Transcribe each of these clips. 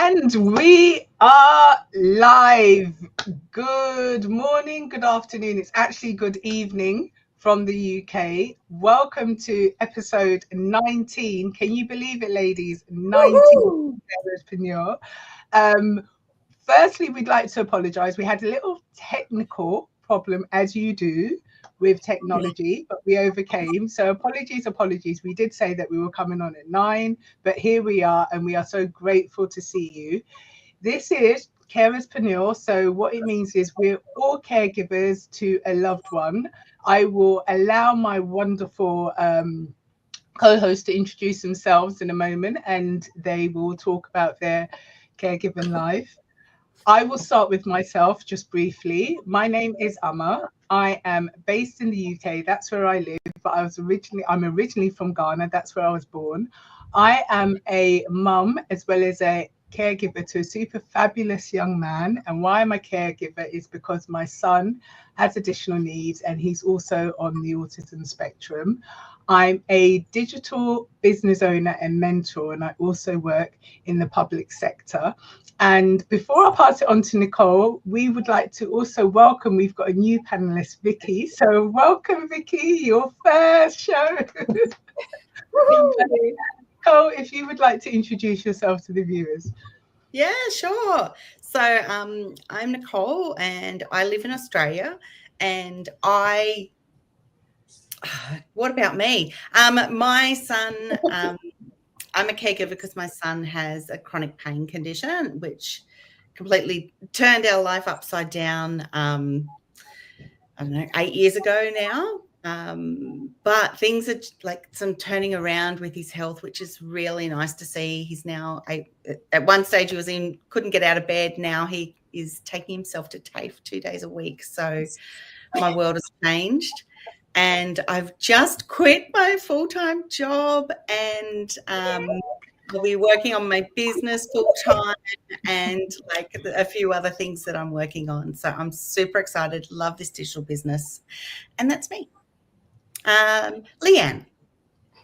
And we are live. Good morning, good afternoon. It's actually good evening from the UK. Welcome to episode 19. Can you believe it, ladies? 19 Carerspreneur. Firstly, we'd like to apologise. We had a little technical problem, as you do with technology, but we overcame. So apologies. We did say that we were coming on at 9, but here we are, and we are so grateful to see you. This is Carerspreneur. So what it means is we're all caregivers to a loved one. I will allow my wonderful co-host to introduce themselves in a moment, and they will talk about their caregiving life. I will start with myself just briefly. My name is Amma. I am based in the UK. That's where I live. But I'm originally from Ghana. That's where I was born. I am a mum as well as a caregiver to a super fabulous young man. And why I'm a caregiver is because my son has additional needs and he's also on the autism spectrum. I'm a digital business owner and mentor, and I also work in the public sector. And before I pass it on to Nicole, we would like to also welcome, we've got a new panelist, Vicky. So welcome, Vicky, your first show. Nicole, if you would like to introduce yourself to the viewers. Yeah, sure. So I'm Nicole and I live in Australia, and what about me? My son, I'm a caregiver because my son has a chronic pain condition, which completely turned our life upside down, I don't know, 8 years ago now. But things are like some turning around with his health, which is really nice to see. He's now, at one stage he was couldn't get out of bed. Now he is taking himself to TAFE 2 days a week. So my world has changed. And I've just quit my full-time job, and I'll be working on my business full-time and like a few other things that I'm working on. So I'm super excited, love this digital business. And that's me. Leanne.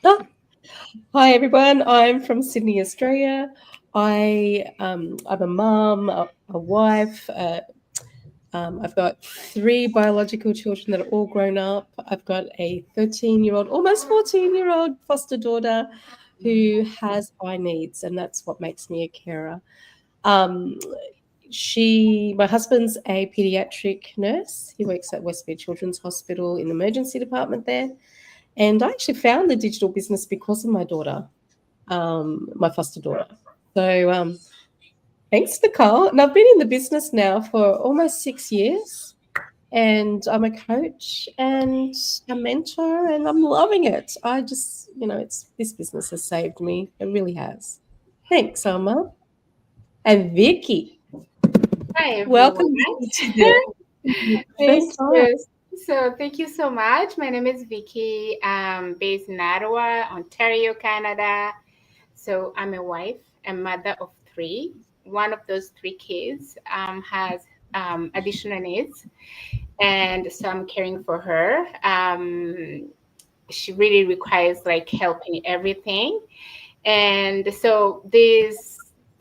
Hi, everyone. I'm from Sydney, Australia. I'm a mum, a wife. I've got 3 biological children that are all grown up. I've got a 13-year-old, almost 14-year-old foster daughter who has eye needs, and that's what makes me a carer. My husband's a pediatric nurse. He works at Westmead Children's Hospital in the emergency department there. And I actually found the digital business because of my daughter, my foster daughter. So thanks, Nicole. And I've been in the business now for almost 6 years. And I'm a coach and a mentor, and I'm loving it. I just, this business has saved me. It really has. Thanks, Amma. And Vicky. Hi, everyone. Welcome. Thank you. So thank you so much. My name is Vicky. I'm based in Ottawa, Ontario, Canada. So I'm a wife and mother of 3. One of those 3 kids has additional needs, and so I'm caring for her. She really requires like help in everything. And so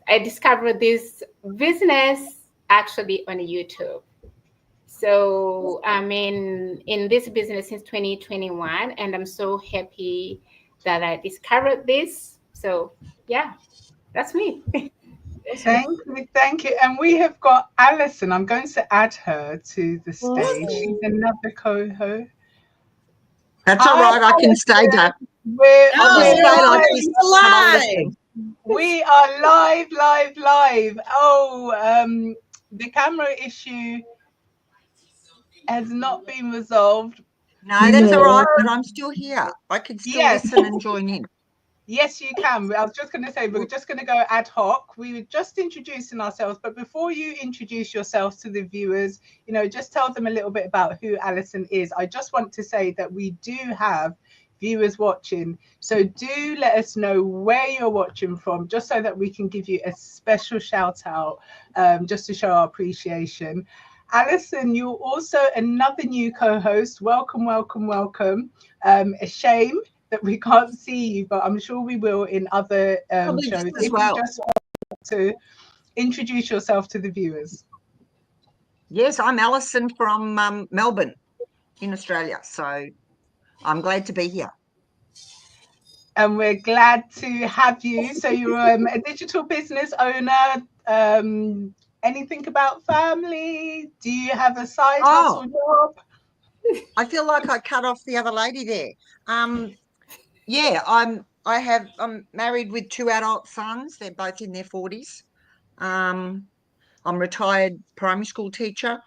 I discovered this business actually on YouTube. So I'm in this business since 2021, and I'm so happy that I discovered this. So yeah, that's me. Thank you. And we have got Alison. I'm going to add her to the stage. She's another co-host. That's all right. I can stay down. We are live. Oh, the camera issue has not been resolved. No, that's all right, but I'm still here. I can still listen and join in. Yes, you can. I was just going to say, we're just going to go ad hoc. We were just introducing ourselves, but before you introduce yourselves to the viewers, just tell them a little bit about who Alison is. I just want to say that we do have viewers watching. So do let us know where you're watching from, just so that we can give you a special shout out, just to show our appreciation. Alison, you're also another new co-host. Welcome. A shame that we can't see you, but I'm sure we will in other shows. As well. You just want to introduce yourself to the viewers. Yes, I'm Alison from Melbourne in Australia. So I'm glad to be here. And we're glad to have you. So you're a digital business owner. Anything about family? Do you have a side hustle job? I feel like I cut off the other lady there. Yeah, I'm married with 2 adult sons. They're both in their 40s. I'm a retired primary school teacher.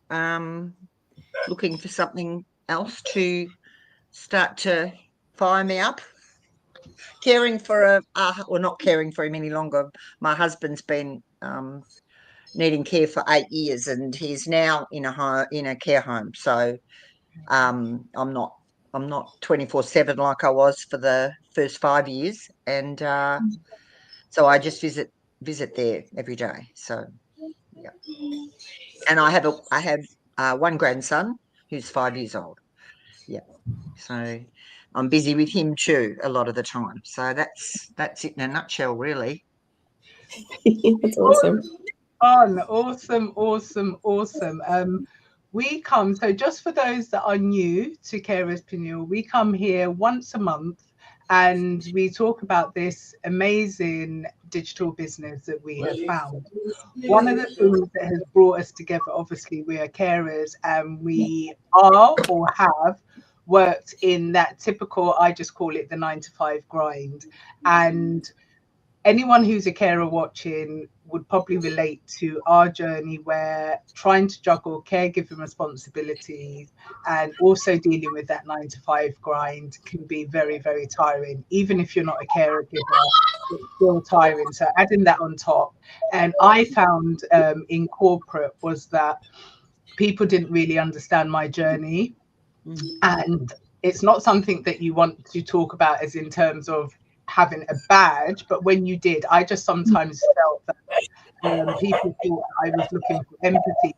Looking for something else to start to fire me up. Caring for well, not caring for him any longer. My husband's been needing care for 8 years, and he's now in a care home. So I'm not 24/7 like I was for the first 5 years, and so I just visit there every day. So yeah, and I have one grandson who's 5 years old. Yeah, so I'm busy with him too a lot of the time. So that's it in a nutshell, really. That's awesome. Awesome. We come, so just for those that are new to Carerspreneur, we come here once a month and we talk about this amazing digital business that we have found. One of the things that has brought us together, obviously, we are carers, and we are or have worked in that typical, I just call it the 9-to-5 grind. And anyone who's a carer watching would probably relate to our journey, where trying to juggle caregiving responsibilities and also dealing with that 9-to-5 grind can be very, very tiring. Even if you're not a caregiver, it's still tiring. So adding that on top, and I found in corporate was that people didn't really understand my journey. And it's not something that you want to talk about as in terms of having a badge, but when you did, I just sometimes felt that people thought I was looking for empathy.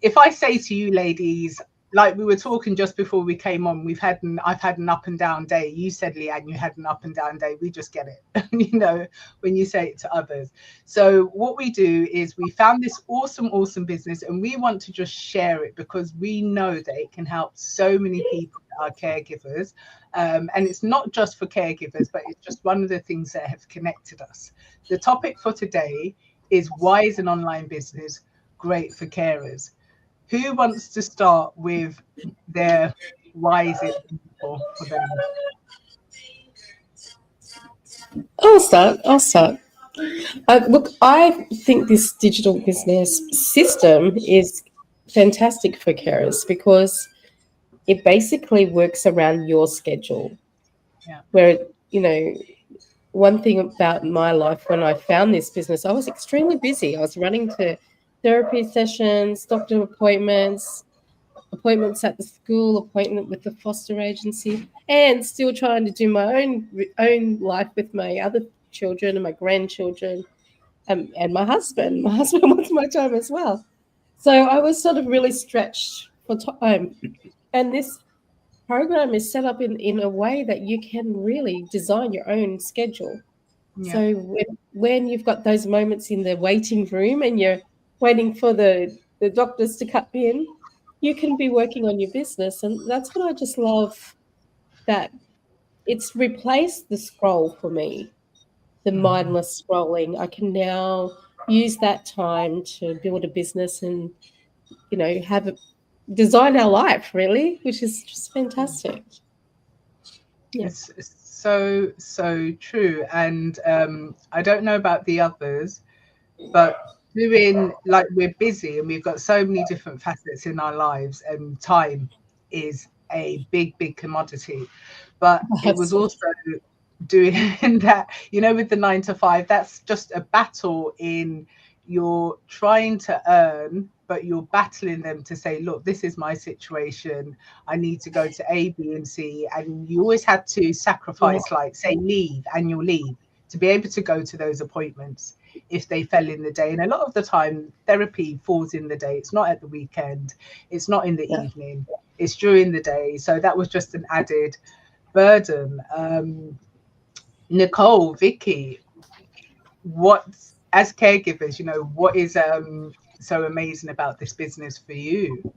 If I say to you ladies, like we were talking just before we came on, I've had an up and down day. You said, Leanne, you had an up and down day. We just get it, you know, when you say it to others. So what we do is we found this awesome business, and we want to just share it because we know that it can help so many people that are caregivers. And it's not just for caregivers, but it's just one of the things that have connected us. The topic for today is, why is an online business great for carers? Who wants to start with their why is it for them? I'll start. Look, I think this digital business system is fantastic for carers because it basically works around your schedule. Yeah. Where, you know, one thing about my life when I found this business, I was extremely busy. I was running to therapy sessions, doctor appointments at the school, appointment with the foster agency, and still trying to do my own life with my other children and my grandchildren, and my husband. My husband wants my time as well. So I was sort of really stretched for time. And this program is set up in a way that you can really design your own schedule. Yeah. So when you've got those moments in the waiting room and you're waiting for the doctors to cut in, you can be working on your business. And that's what I just love, that it's replaced the scroll for me, the mindless scrolling. I can now use that time to build a business and, you know, design our life, really, which is just fantastic. Yeah. It's so true. And I don't know about the others, but we're busy and we've got so many different facets in our lives, and time is a big commodity. But it was also doing that, you know, with the 9-to-5, that's just a battle in you're trying to earn, but you're battling them to say, look, this is my situation. I need to go to A, B, and C. And you always had to sacrifice, like say annual leave to be able to go to those appointments if they fell in the day. And a lot of the time therapy falls in the day. It's not at the weekend. It's not in the evening. It's during the day. So that was just an added burden. Nicole, Vicky, what as caregivers, what is so amazing about this business for you?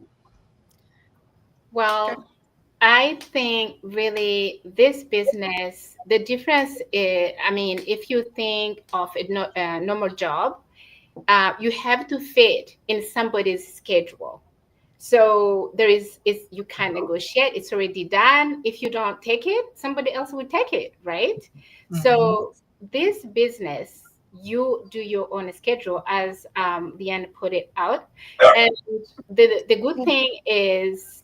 Well, I think really this business, the difference is, I mean, if you think of a normal job, you have to fit in somebody's schedule. So you can't negotiate. It's already done. If you don't take it, somebody else will take it, right? So this business, you do your own schedule, as Leanne put it out. And the good thing is,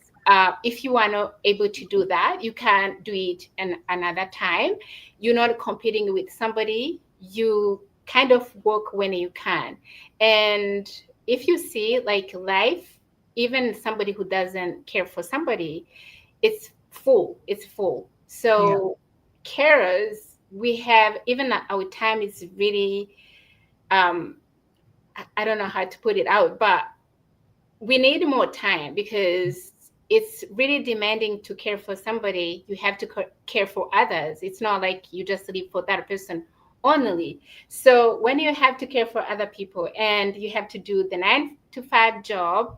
if you are not able to do that, you can do it another time. You're not competing with somebody. You kind of work when you can. And if you see like life, even somebody who doesn't care for somebody, it's full. It's full. So carers, we have, even our time is really, I don't know how to put it out, but we need more time because it's really demanding to care for somebody. You have to care for others. It's not like you just live for that person only. So when you have to care for other people and you have to do the 9 to 5 job,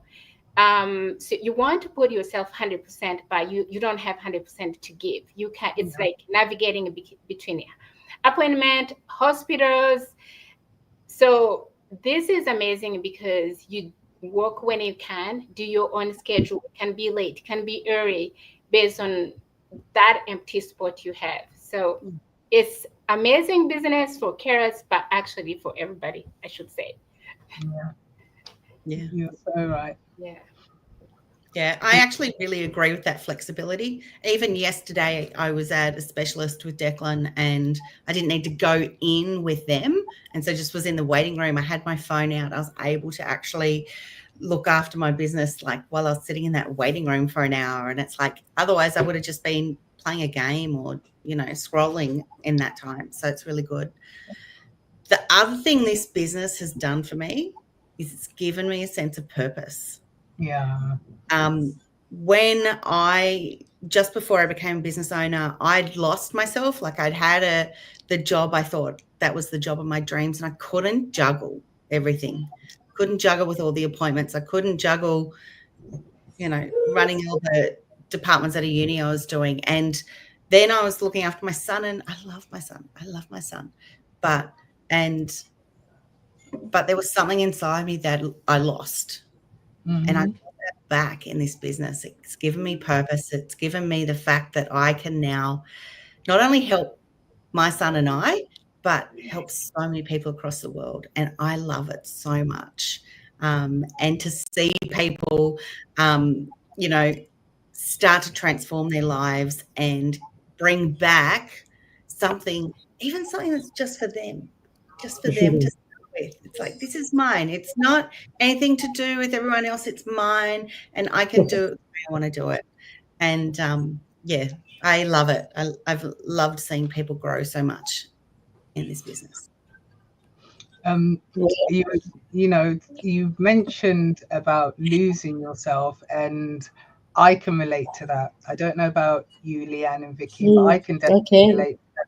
so you want to put yourself 100%, but you don't have 100% to give. You can. It's like navigating between appointment, hospitals. So this is amazing because you work when you can, do your own schedule, can be late, can be early, based on that empty spot you have. So it's amazing business for carers, but actually for everybody, I should say. Yeah. You're so right. Yeah. Yeah, I actually really agree with that flexibility. Even yesterday, I was at a specialist with Declan and I didn't need to go in with them. And so just was in the waiting room. I had my phone out. I was able to actually look after my business like while I was sitting in that waiting room for an hour. And it's like, otherwise I would have just been playing a game or, scrolling in that time. So it's really good. The other thing this business has done for me is it's given me a sense of purpose. Yeah. When just before I became a business owner, I'd lost myself. Like I'd had the job, I thought that was the job of my dreams, and I couldn't juggle everything. Couldn't juggle with all the appointments. I couldn't juggle, running all the departments at a uni I was doing. And then I was looking after my son, and I love my son. But there was something inside me that I lost. And I got that back in this business. It's given me purpose. It's given me the fact that I can now not only help my son and I, but help so many people across the world. And I love it so much. And to see people, start to transform their lives and bring back something that's just for them, to with. It's like, this is mine. It's not anything to do with everyone else. It's mine, and I can do it the way I want to do it. And I love it. I've loved seeing people grow so much in this business. You've mentioned about losing yourself, and I can relate to that. I don't know about you, Leanne and Vicky, but I can definitely relate to that.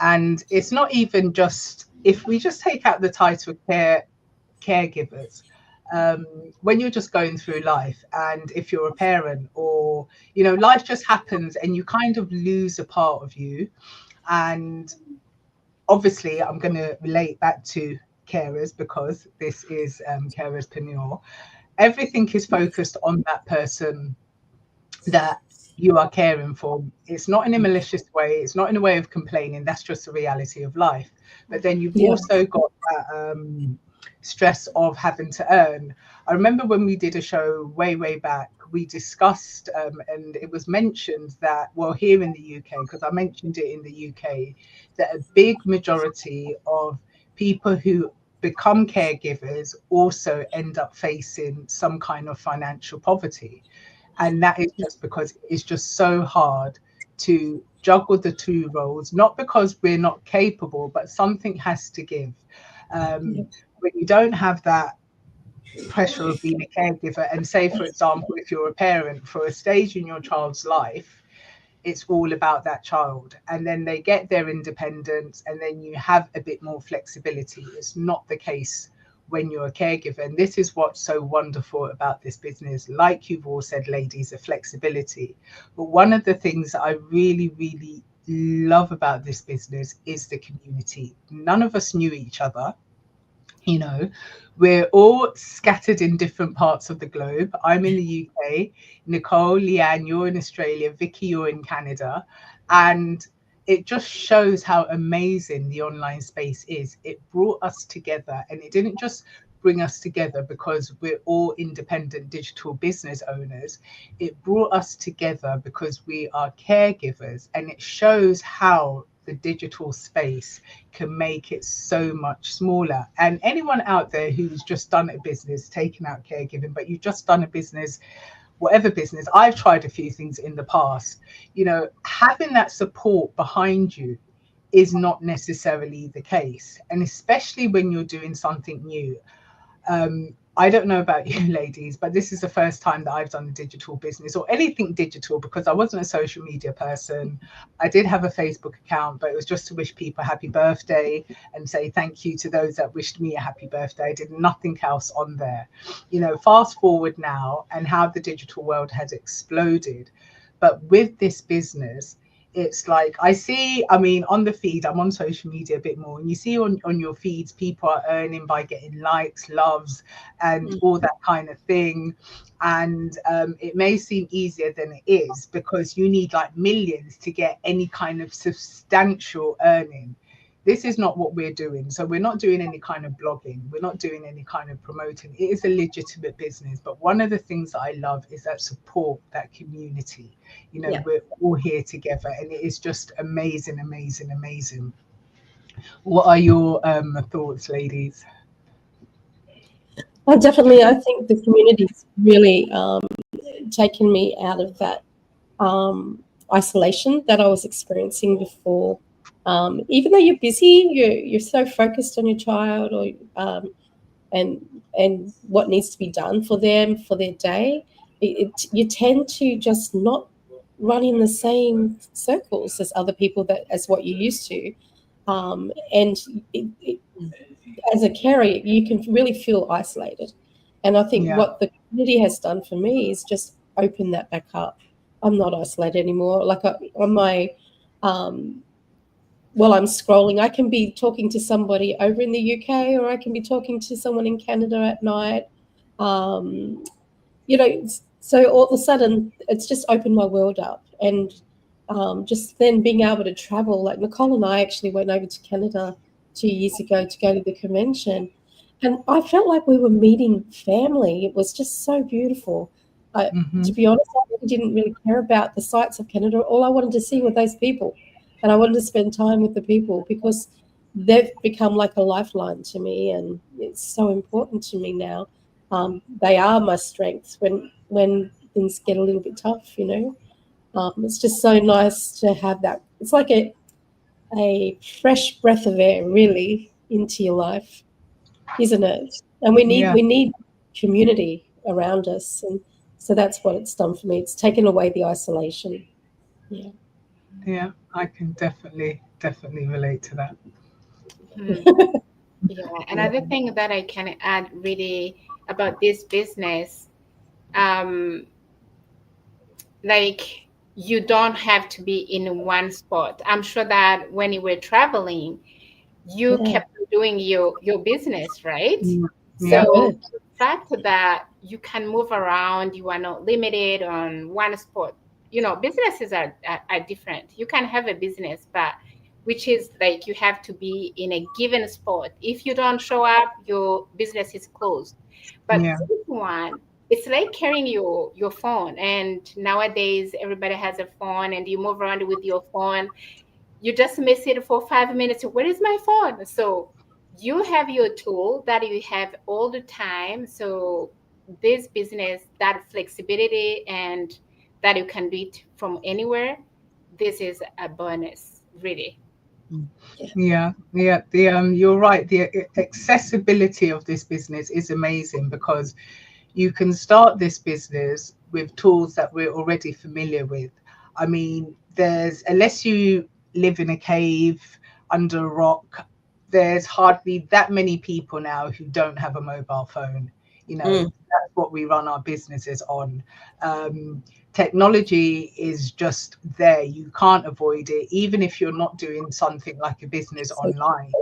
And it's not even just, if we just take out the title caregivers, when you're just going through life, and if you're a parent, or life just happens and you kind of lose a part of you. And obviously I'm going to relate that to carers because this is Carerspreneur. Everything is focused on that person that you are caring for. It's not in a malicious way. It's not in a way of complaining. That's just the reality of life. But then you've also got that stress of having to earn. I remember when we did a show way back, we discussed and it was mentioned that, well, here in the UK, because I mentioned it in the UK, that a big majority of people who become caregivers also end up facing some kind of financial poverty. And that is just because it's just so hard to juggle the two roles, not because we're not capable, but something has to give. When you don't have that pressure of being a caregiver, and say, for example, if you're a parent, for a stage in your child's life, it's all about that child, and then they get their independence, and then you have a bit more flexibility. It's not the case when you're a caregiver, and this is what's so wonderful about this business. Like you've all said, ladies, the flexibility. But one of the things that I really, really love about this business is the community. None of us knew each other. You know, we're all scattered in different parts of the globe. I'm in the UK, Nicole, Leanne, you're in Australia, Vicky, you're in Canada. And it just shows how amazing the online space is. It brought us together, and it didn't just bring us together because we're all independent digital business owners. It brought us together because we are caregivers, and it shows how the digital space can make it so much smaller. And anyone out there who's just done a business, taken out caregiving, but you've just done a business, whatever business, I've tried a few things in the past, you know, having that support behind you is not necessarily the case. And especially when you're doing something new. I don't know about you ladies, but this is the first time that I've done a digital business or anything digital, because I wasn't a social media person. I did have a Facebook account, but it was just to wish people a happy birthday and say thank you to those that wished me a happy birthday. I did nothing else on there. You know, fast forward now and how the digital world has exploded. But with this business, it's like I see, I mean, on the feed, I'm on social media a bit more, and you see on your feeds, people are earning by getting likes, loves, and all that kind of thing. And it may seem easier than it is, because you need like millions to get any kind of substantial earning. This is not what we're doing. So we're not doing any kind of blogging. We're not doing any kind of promoting. It is a legitimate business. But one of the things that I love is that support, that community. You know, we're all here together, and it is just amazing, amazing, amazing. What are your thoughts, ladies? Well, definitely, I think the community's really taken me out of that isolation that I was experiencing before. Even though you're busy, you're so focused on your child, or and what needs to be done for them for their day. You tend to just not run in the same circles as other people, as what you used to, and as a carer, you can really feel isolated. And I think what the community has done for me is just open that back up. I'm not isolated anymore. Like on my while I'm scrolling, I can be talking to somebody over in the UK, or I can be talking to someone in Canada at night. You know, so all of a sudden, it's just opened my world up. And just then being able to travel, like Nicole and I actually went over to Canada 2 years ago to go to the convention. And I felt like we were meeting family. It was just so beautiful. To be honest, I didn't really care about the sights of Canada. All I wanted to see were those people. And I wanted to spend time with the people, because they've become like a lifeline to me, and it's so important to me now. They are my strengths when things get a little bit tough, you know. It's just so nice to have that. It's like a fresh breath of air, really, into your life, isn't it? And we need community around us, and so that's what it's done for me. It's taken away the isolation. Yeah, I can definitely relate to that. Another thing that I can add really about this business, like, you don't have to be in one spot. I'm sure that when you were traveling, you kept doing your business, right? So the fact that you can move around, you are not limited on one spot. You know, businesses are different. You can have a business, but which is like you have to be in a given spot. If you don't show up, your business is closed. But this one, it's like carrying your phone. And nowadays, everybody has a phone, and you move around with your phone. You just miss it for 5 minutes. Where is my phone? So you have your tool that you have all the time. So this business, that flexibility and that you can do it from anywhere, this is a bonus, really. You're right. The accessibility of this business is amazing, because you can start this business with tools that we're already familiar with. I mean, there's, unless you live in a cave under a rock, there's hardly that many people now who don't have a mobile phone. You know, that's what we run our businesses on. Technology is just there. You can't avoid it, even if you're not doing something like a business online.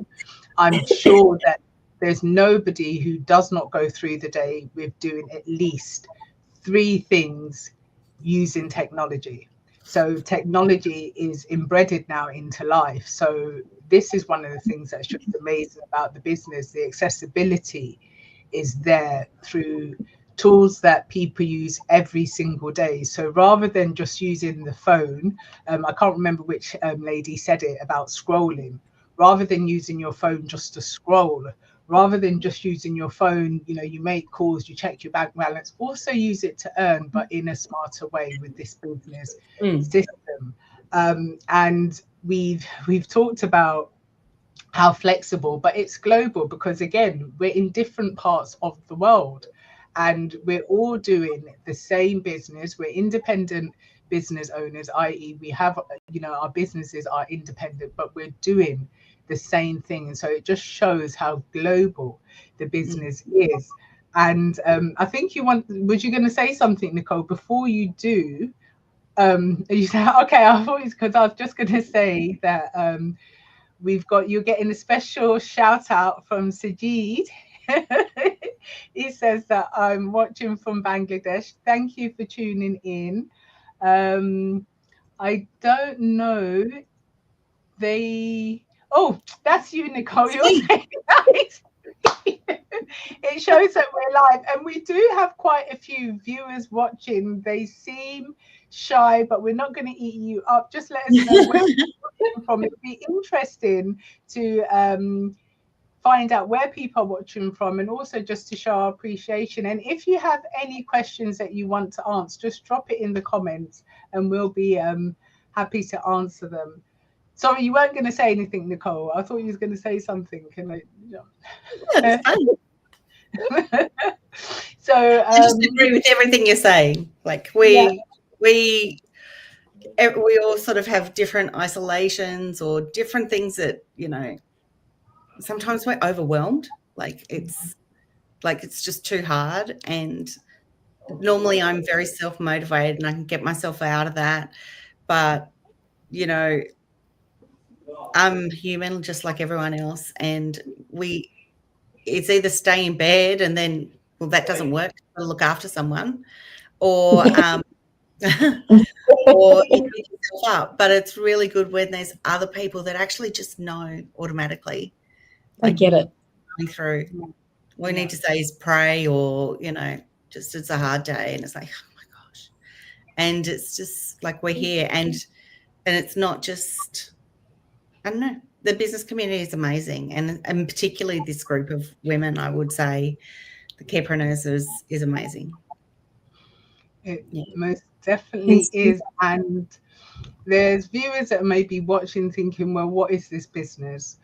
I'm sure that there's nobody who does not go through the day with doing at least 3 things using technology. So technology is embedded now into life. So this is one of the things that's just amazing about the business. The accessibility is there through tools that people use every single day. So rather than just using the phone, I can't remember which lady said it about scrolling, rather than using your phone just to scroll, rather than just using your phone, you know, you make calls, you check your bank balance, also use it to earn, but in a smarter way with this business system. And we've talked about how flexible, but it's global, because again, we're in different parts of the world and we're all doing the same business. We're independent business owners, i.e. we have, you know, our businesses are independent, but we're doing the same thing. And so it just shows how global the business is. And I think was you going to say something, Nicole, before you do? You said, okay, I thought it's because I was just going to say that you're getting a special shout out from Sajid. He says that I'm watching from Bangladesh. Thank you for tuning in. I don't know. Oh, that's you, Nicole. You're saying that. It shows that we're live, and we do have quite a few viewers watching. They seem shy, but we're not going to eat you up. Just let us know where you're watching from. It'd be interesting to find out where people are watching from, and also just to show our appreciation. And if you have any questions that you want to answer, just drop it in the comments and we'll be happy to answer them. Sorry, you weren't going to say anything, Nicole. I thought you was going to say something. Can I? Yeah, So I just agree with everything you're saying. Like we all sort of have different isolations or different things that, you know, sometimes we're overwhelmed. Like it's just too hard. And normally I'm very self-motivated and I can get myself out of that. But, you know, I'm human just like everyone else. And it's either stay in bed and then, well, that doesn't work. You've got to look after someone, or or you pick yourself up. But it's really good when there's other people that actually just know automatically. I get it. Going through, all we need to say is pray, or, you know, just it's a hard day, and it's like, oh my gosh, and it's just like we're here, and it's not just, I don't know. The business community is amazing, and particularly this group of women, I would say, the Carerspreneurs is amazing. It most definitely is. And there's viewers that may be watching thinking, well, what is this business?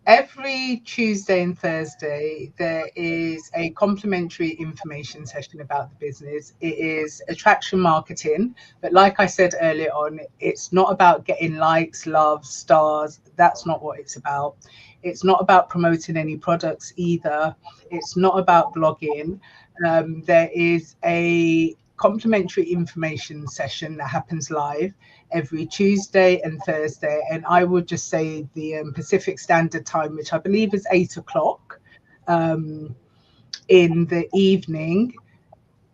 Every Tuesday and Thursday, there is a complimentary information session about the business. It is attraction marketing. But like I said earlier on, it's not about getting likes, loves, stars. That's not what it's about. It's not about promoting any products either. It's not about blogging. There is a complimentary information session that happens live every Tuesday and Thursday, and I would just say the Pacific Standard Time, which I believe is 8 o'clock in the evening.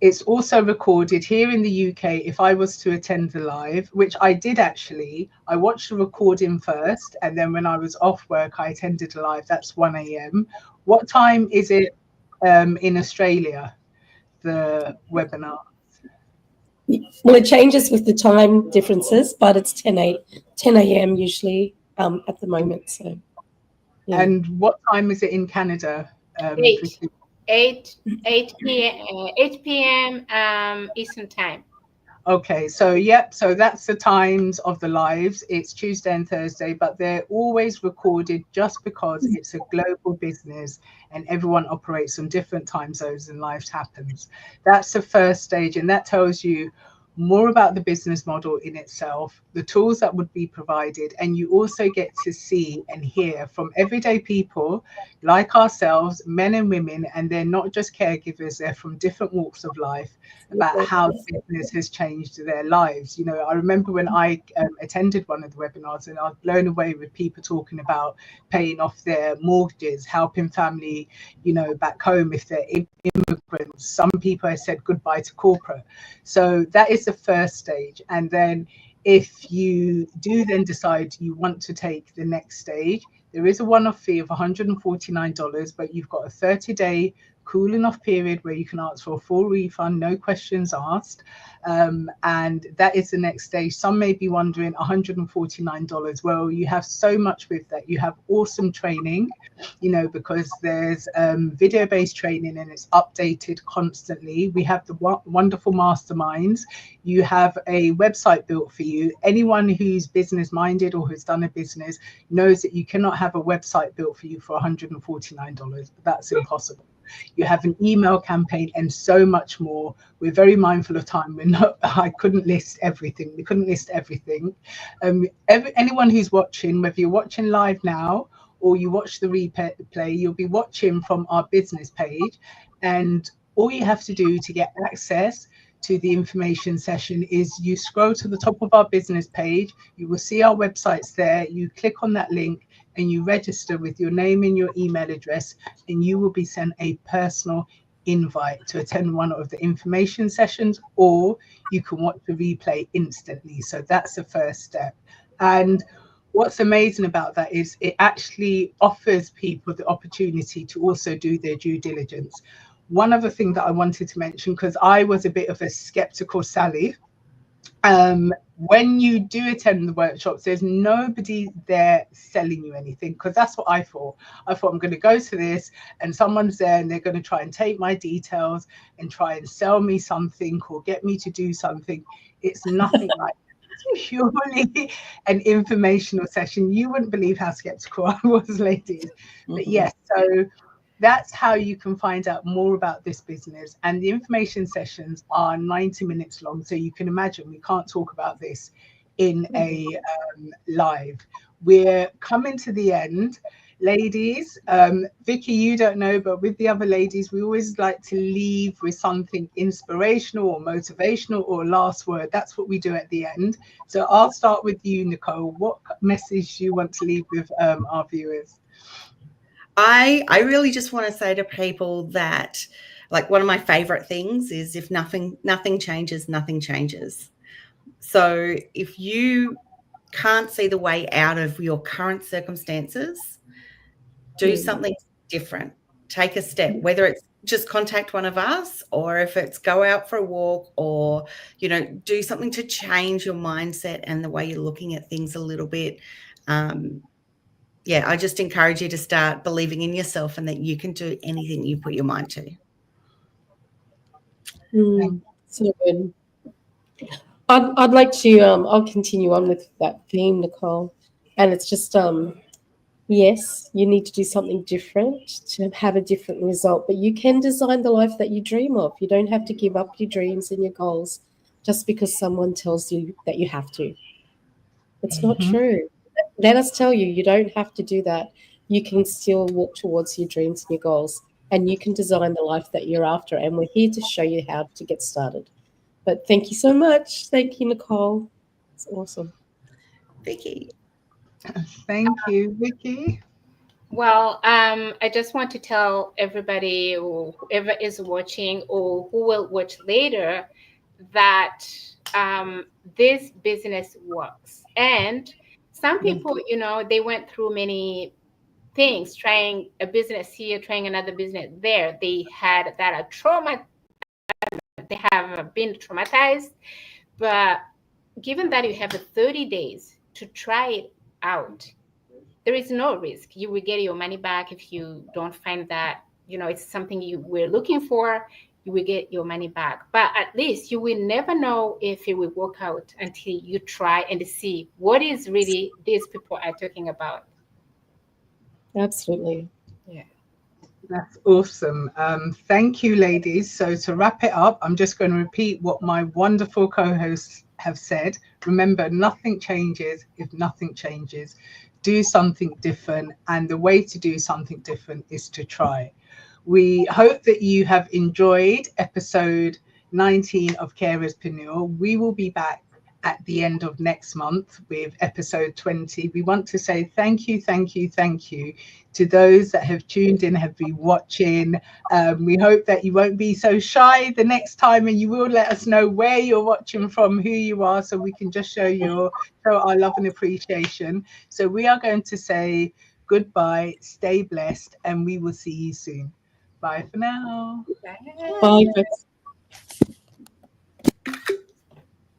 It's also recorded here in the UK. If I was to attend the live, which I did actually, I watched the recording first, and then when I was off work, I attended the live. That's 1 a.m. What time is it in Australia, the webinar? Well, it changes with the time differences, but it's 10 a.m. usually at the moment. So, yeah. And what time is it in Canada? 8 p.m. Eastern time. Okay, so yep, so that's the times of the lives. It's Tuesday and Thursday, but they're always recorded just because it's a global business and everyone operates on different time zones and lives happens. That's the first stage, and that tells you more about the business model in itself, the tools that would be provided, and you also get to see and hear from everyday people like ourselves, men and women, and they're not just caregivers, they're from different walks of life, about how business has changed their lives. You know, I remember when I attended one of the webinars, and I was blown away with people talking about paying off their mortgages, helping family, you know, back home if they're immigrants. Some people have said goodbye to corporate. So that is the first stage. And then if you do then decide you want to take the next stage, there is a one-off fee of $149, but you've got a 30-day cooling off period where you can ask for a full refund, no questions asked. And that is the next stage. Some may be wondering, $149. Well, you have so much with that. You have awesome training, you know, because there's video-based training and it's updated constantly. We have the wonderful masterminds. You have a website built for you. Anyone who's business minded or who's done a business knows that you cannot have a website built for you for $149. That's impossible. You have an email campaign and so much more. We're very mindful of time. I couldn't list everything. We couldn't list everything. Anyone who's watching, whether you're watching live now or you watch the replay, you'll be watching from our business page. And all you have to do to get access to the information session is you scroll to the top of our business page. You will see our websites there. You click on that link and you register with your name and your email address, and you will be sent a personal invite to attend one of the information sessions, or you can watch the replay instantly. So that's the first step. And what's amazing about that is it actually offers people the opportunity to also do their due diligence. One other thing that I wanted to mention, because I was a bit of a skeptical Sally, when you do attend the workshops, there's nobody there selling you anything, because that's what I thought. I thought I'm going to go to this and someone's there and they're going to try and take my details and try and sell me something or get me to do something. It's nothing like that. It's purely an informational session. You wouldn't believe how skeptical I was, ladies. But yes, so that's how you can find out more about this business. And the information sessions are 90 minutes long. So you can imagine we can't talk about this in a live. We're coming to the end. Ladies, Vicky, you don't know, but with the other ladies, we always like to leave with something inspirational or motivational or last word. That's what we do at the end. So I'll start with you, Nicole. What message do you want to leave with our viewers? I really just want to say to people that, like, one of my favorite things is if nothing changes, nothing changes. So if you can't see the way out of your current circumstances, do something different. Take a step, whether it's just contact one of us, or if it's go out for a walk, or, you know, do something to change your mindset and the way you're looking at things a little bit. Yeah, I just encourage you to start believing in yourself and that you can do anything you put your mind to. So good. I'd like to, I'll continue on with that theme, Nicole. And it's just, yes, you need to do something different to have a different result, but you can design the life that you dream of. You don't have to give up your dreams and your goals just because someone tells you that you have to. It's not true. Let us tell you, you don't have to do that. You can still walk towards your dreams and your goals, and you can design the life that you're after. And we're here to show you how to get started. But thank you so much. Thank you, Nicole. It's awesome. Vicky. Thank you, Vicky. Well, I just want to tell everybody, or whoever is watching or who will watch later, that this business works. And some people, you know, they went through many things, trying a business here, trying another business there. They had that a trauma. They have been traumatized. But given that you have 30 days to try it out, there is no risk. You will get your money back if you don't find that, you know, it's something you were looking for. You will get your money back. But at least you will never know if it will work out until you try and see what is really these people are talking about. Absolutely. Yeah. That's awesome. Thank you, ladies. So to wrap it up, I'm just going to repeat what my wonderful co-hosts have said. Remember, nothing changes if nothing changes. Do something different. And the way to do something different is to try. We hope that you have enjoyed episode 19 of Carerspreneur. We will be back at the end of next month with episode 20. We want to say thank you to those that have tuned in, have been watching. We hope that you won't be so shy the next time, and you will let us know where you're watching from, who you are, so we can just show our love and appreciation. So we are going to say goodbye, stay blessed, and we will see you soon. Bye for now. Bye.